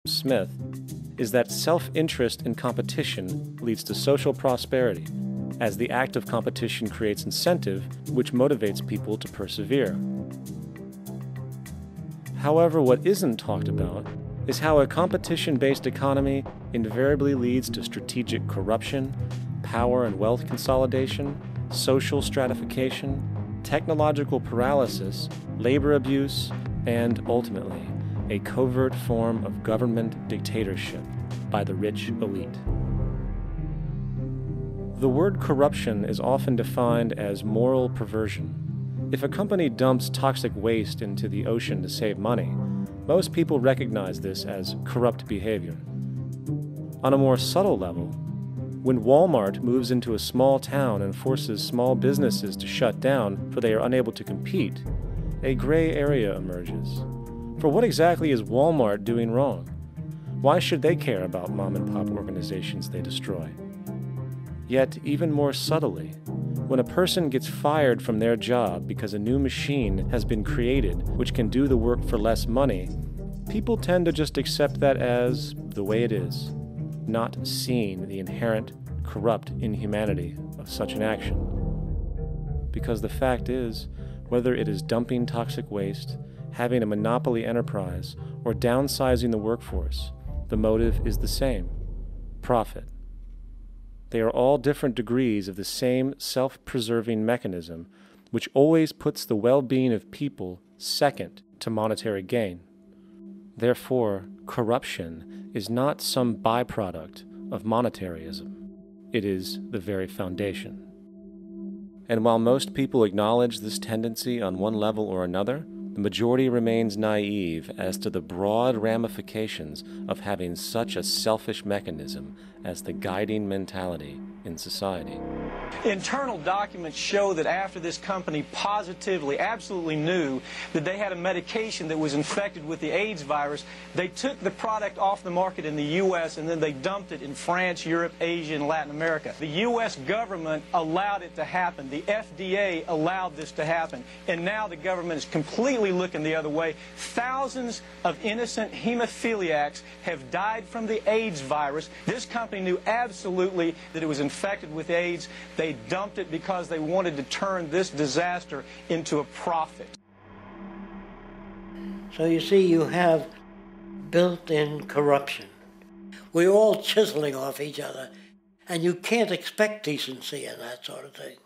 Smith is that self-interest in competition leads to social prosperity, as the act of competition creates incentive which motivates people to persevere. However, what isn't talked about is how a competition-based economy invariably leads to strategic corruption, power and wealth consolidation, social stratification, technological paralysis, labor abuse, and, ultimately, a covert form of government dictatorship by the rich elite. The word corruption is often defined as moral perversion. If a company dumps toxic waste into the ocean to save money, most people recognize this as corrupt behavior. On a more subtle level, when Walmart moves into a small town and forces small businesses to shut down for they are unable to compete, a gray area emerges. For what exactly is Walmart doing wrong? Why should they care about mom-and-pop organizations they destroy? Yet, even more subtly, when a person gets fired from their job because a new machine has been created which can do the work for less money, people tend to just accept that as the way it is, not seeing the inherent, corrupt inhumanity of such an action. Because the fact is, whether it is dumping toxic waste, having a monopoly enterprise, or downsizing the workforce, the motive is the same: profit. They are all different degrees of the same self-preserving mechanism, which always puts the well-being of people second to monetary gain. Therefore, corruption is not some byproduct of monetarism. It is the very foundation. And while most people acknowledge this tendency on one level or another, the majority remains naive as to the broad ramifications of having such a selfish mechanism as the guiding mentality in society. Internal documents show that after this company positively, absolutely knew that they had a medication that was infected with the AIDS virus, they took the product off the market in the U.S. and then they dumped it in France, Europe, Asia, and Latin America. The U.S. government allowed it to happen. The FDA allowed this to happen. And now the government is completely looking the other way. Thousands of innocent hemophiliacs have died from the AIDS virus. This company knew absolutely that it was infected with AIDS. They dumped it because they wanted to turn this disaster into a profit. So you see, you have built-in corruption. We're all chiseling off each other, and you can't expect decency in that sort of thing.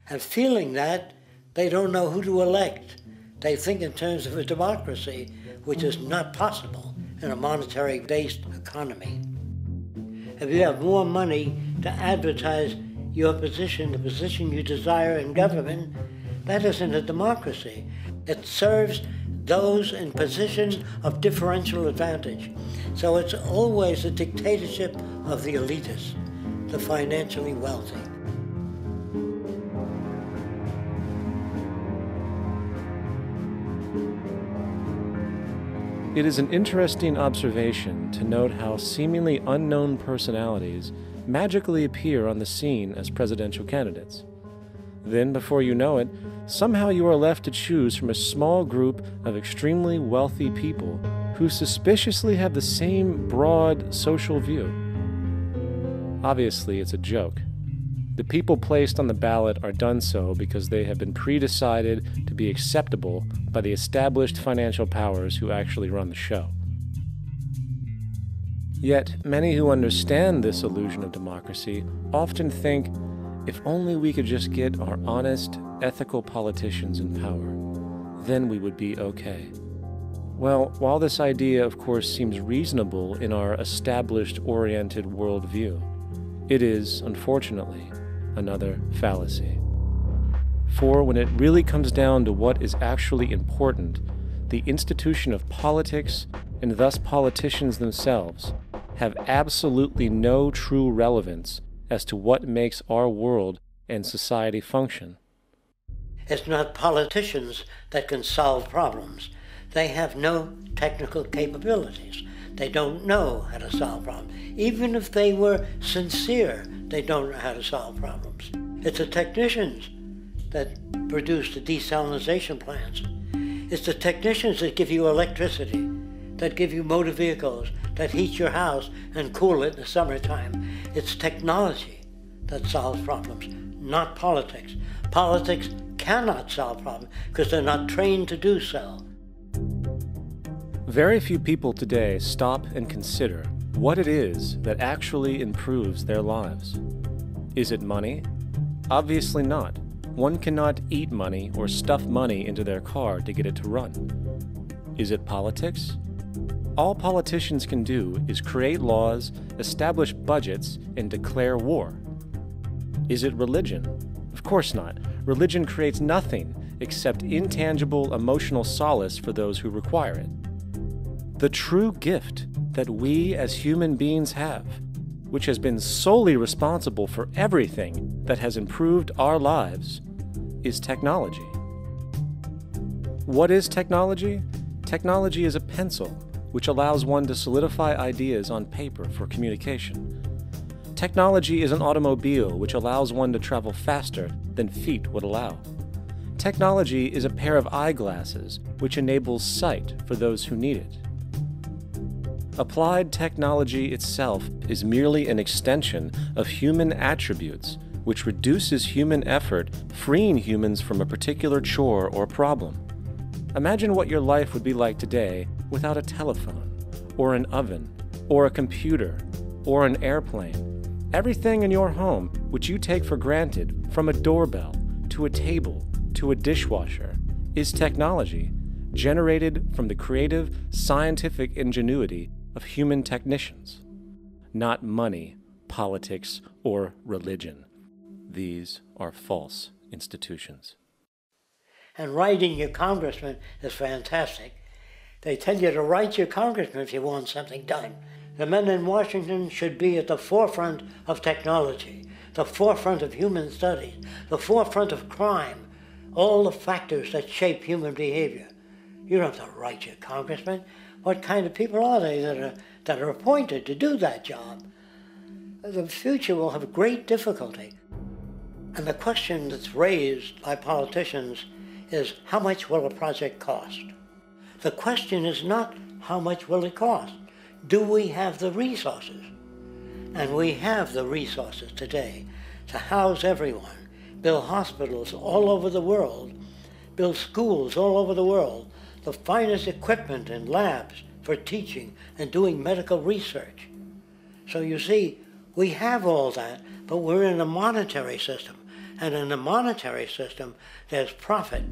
And feeling that, they don't know who to elect. They think in terms of a democracy, which is not possible in a monetary-based economy. If you have more money to advertise your position, the position you desire in government, that isn't a democracy. It serves those in positions of differential advantage. So it's always a dictatorship of the elitists, the financially wealthy. It is an interesting observation to note how seemingly unknown personalities magically appear on the scene as presidential candidates. Then, before you know it, somehow you are left to choose from a small group of extremely wealthy people who suspiciously have the same broad social view. Obviously, it's a joke. The people placed on the ballot are done so because they have been pre-decided to be acceptable by the established financial powers who actually run the show. Yet, many who understand this illusion of democracy often think, if only we could just get our honest, ethical politicians in power, then we would be okay. Well, while this idea, of course, seems reasonable in our established-oriented worldview, it is, unfortunately, another fallacy. For when it really comes down to what is actually important, the institution of politics, and thus politicians themselves, have absolutely no true relevance as to what makes our world and society function. It's not politicians that can solve problems. They have no technical capabilities. They don't know how to solve problems. Even if they were sincere, they don't know how to solve problems. It's the technicians that produce the desalination plants. It's the technicians that give you electricity, that give you motor vehicles, that heat your house and cool it in the summertime. It's technology that solves problems, not politics. Politics cannot solve problems because they're not trained to do so. Very few people today stop and consider what it is that actually improves their lives. Is it money? Obviously not. One cannot eat money or stuff money into their car to get it to run. Is it politics? All politicians can do is create laws, establish budgets, and declare war. Is it religion? Of course not. Religion creates nothing except intangible emotional solace for those who require it. The true gift that we as human beings have, which has been solely responsible for everything that has improved our lives, is technology. What is technology? Technology is a pencil which allows one to solidify ideas on paper for communication. Technology is an automobile which allows one to travel faster than feet would allow. Technology is a pair of eyeglasses which enables sight for those who need it. Applied technology itself is merely an extension of human attributes which reduces human effort, freeing humans from a particular chore or problem. Imagine what your life would be like today without a telephone, or an oven, or a computer, or an airplane. Everything in your home which you take for granted, from a doorbell to a table to a dishwasher, is technology generated from the creative, scientific ingenuity of human technicians, not money, politics, or religion. These are false institutions. And writing your congressman is fantastic. They tell you to write your congressman if you want something done. The men in Washington should be at the forefront of technology, the forefront of human studies, the forefront of crime, all the factors that shape human behavior. You don't have to write your congressman. What kind of people are they that are appointed to do that job? The future will have great difficulty. And the question that's raised by politicians is, how much will a project cost? The question is not how much will it cost. Do we have the resources? And we have the resources today to house everyone, build hospitals all over the world, build schools all over the world, the finest equipment and labs for teaching and doing medical research. So you see, we have all that, but we're in a monetary system. And in a monetary system, there's profit.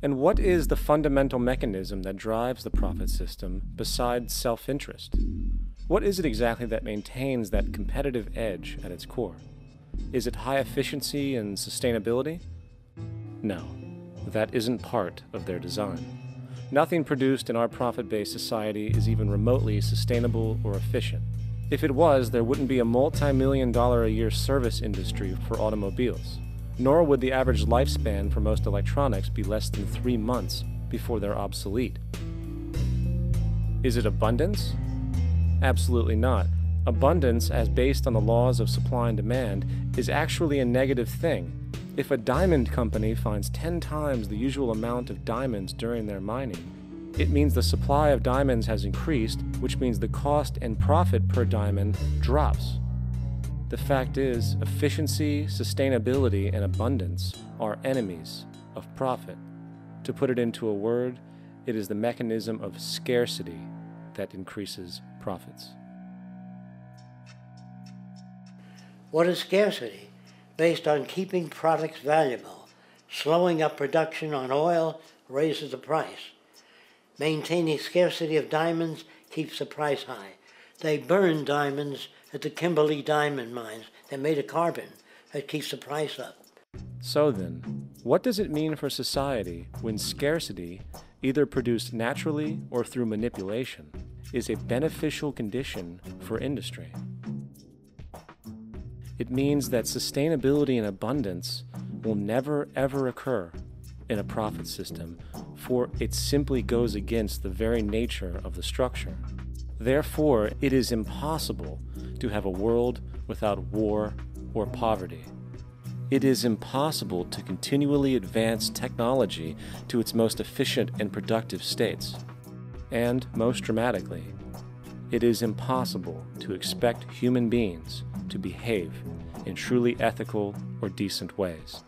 And what is the fundamental mechanism that drives the profit system besides self-interest? What is it exactly that maintains that competitive edge at its core? Is it high efficiency and sustainability? No, that isn't part of their design. Nothing produced in our profit-based society is even remotely sustainable or efficient. If it was, there wouldn't be a multi-million-dollar-a-year service industry for automobiles, nor would the average lifespan for most electronics be less than 3 months before they're obsolete. Is it abundance? Absolutely not. Abundance, as based on the laws of supply and demand, is actually a negative thing. If a diamond company finds 10 times the usual amount of diamonds during their mining, it means the supply of diamonds has increased, which means the cost and profit per diamond drops. The fact is, efficiency, sustainability, and abundance are enemies of profit. To put it into a word, it is the mechanism of scarcity that increases profits. What is scarcity? Based on keeping products valuable. Slowing up production on oil raises the price. Maintaining scarcity of diamonds keeps the price high. They burn diamonds at the Kimberley diamond mines. They're made of carbon. That keeps the price up. So then, what does it mean for society when scarcity, either produced naturally or through manipulation, is a beneficial condition for industry? It means that sustainability and abundance will never ever occur in a profit system, for it simply goes against the very nature of the structure. Therefore, it is impossible to have a world without war or poverty. It is impossible to continually advance technology to its most efficient and productive states. And, most dramatically, it is impossible to expect human beings to behave in truly ethical or decent ways.